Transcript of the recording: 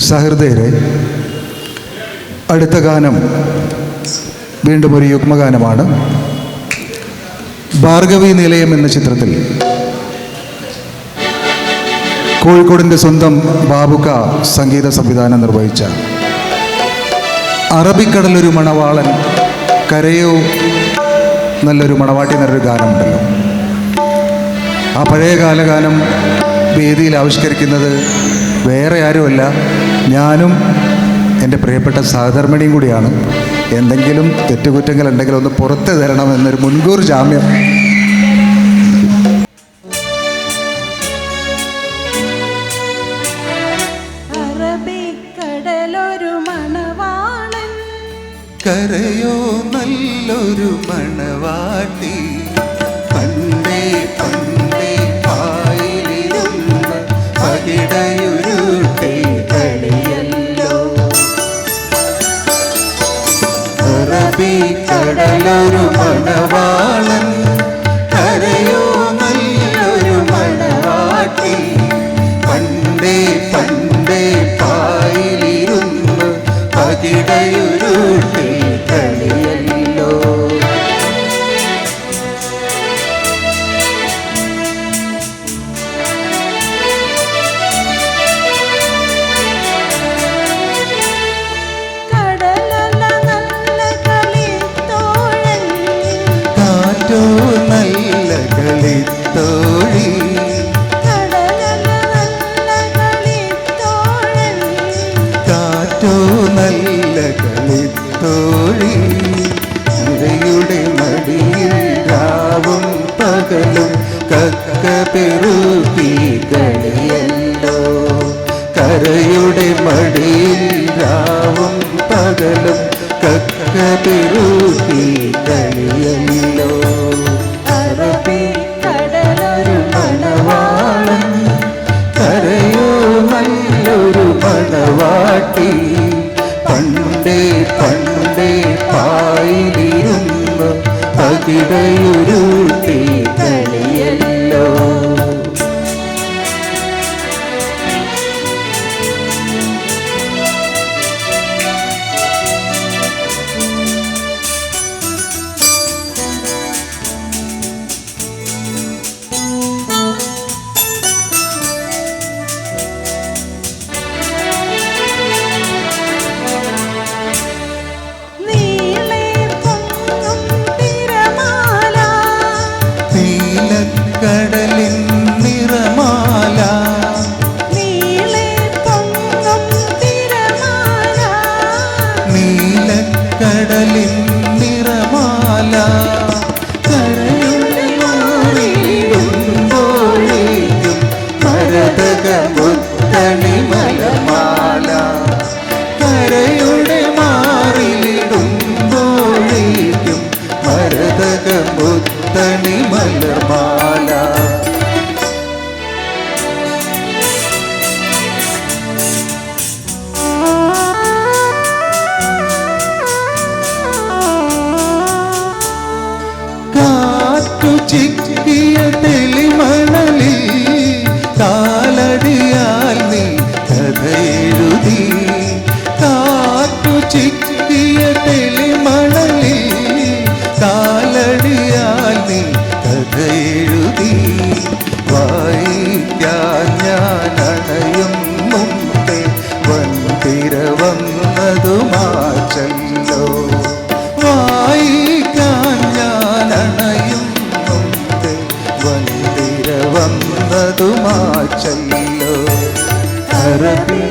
സഹൃദയരെ, അടുത്ത ഗാനം വീണ്ടും ഒരു യുഗ്മഗാനമാണ്. ഭാർഗവി നിലയം എന്ന ചിത്രത്തിൽ കോഴിക്കോടിൻ്റെ സ്വന്തം ബാബുക്ക സംഗീത സംവിധാനം നിർവഹിച്ച അറബിക്കടലൊരു മണവാളൻ കരയോ നല്ലൊരു മണവാട്ടി എന്നൊരു ഗാനമുണ്ടല്ലോ. ആ പഴയ കാലഗാനം വേദിയിൽ ആവിഷ്കരിക്കുന്നത് വേറെ ആരുമല്ല, ഞാനും എൻ്റെ പ്രിയപ്പെട്ട സഹധർമ്മിണിയും കൂടിയാണ്. എന്തെങ്കിലും തെറ്റുകുറ്റങ്ങൾ ഉണ്ടെങ്കിൽ ഒന്ന് പുറത്ത് തരണം എന്നൊരു മുൻകൂർ ജാമ്യം. കരയോ നല്ലൊരു മണവാട്ടി പണ്ടേ പണ്ടേ പായിലിരുന്ന പകിടയുരുട്ടെ കളിയല്ലോ. അറബിക്കടലൊരു മണവാളൻ കരയോ നല്ലൊരു മണവാട്ടി പണ്ടേ പണ്ടേ പായിലിരുന്ന പകിടയുരുട്ടെ കളിയല്ലോ. കാറ്റോ നല്ല കളിത്തോഴി, കാറ്റോ നല്ല കളിത്തോഴി, ഇരയുടെ മടിയിൽ രാവും പകലും കക്ക പെറുക്കി കളിയല്ലോ. കരയുടെ മടിയിൽ രാവും പകലും കക്ക പെറുക്കി കളിയല്ലോ. അറബിക്കടലൊരു മണവാളൻ കരയോ നല്ലൊരു മണവാട്ടി പണ്ടേ പണ്ടേ പായിലിരുന്ന പകിടയുരുട്ടി കളിയല്ലോ. കടലിൻ നിറമാല, നീലക്കടലിൻ നിറമാല, കരയുടെ മാറിയിടുമ്പോഴേക്കും മരതക മുത്തണി മലമാല, കരയുടെ മാറിയിടുമ്പോഴേക്കും മരതക മുത്തണി മലമാല. കാറ്റു ചിക്കിയ തെളിമണലിൽ കാലടിയാൽ നീ കഥ എഴുതി, കാറ്റു ചിക്കിയ തെളിമണലിൽ കാലടിയാൽ നീ കഥ എഴുതി. വായിക്കാൻ ഞാൻ അണയും മുമ്പേ വന്തിര വന്നതുമാച്ചല്ലോ. വായിക്കാൻ ഞാൻ അണയും മുമ്പേ വന്തിര വന്നതുമാച്ചല്ലോ. അറബി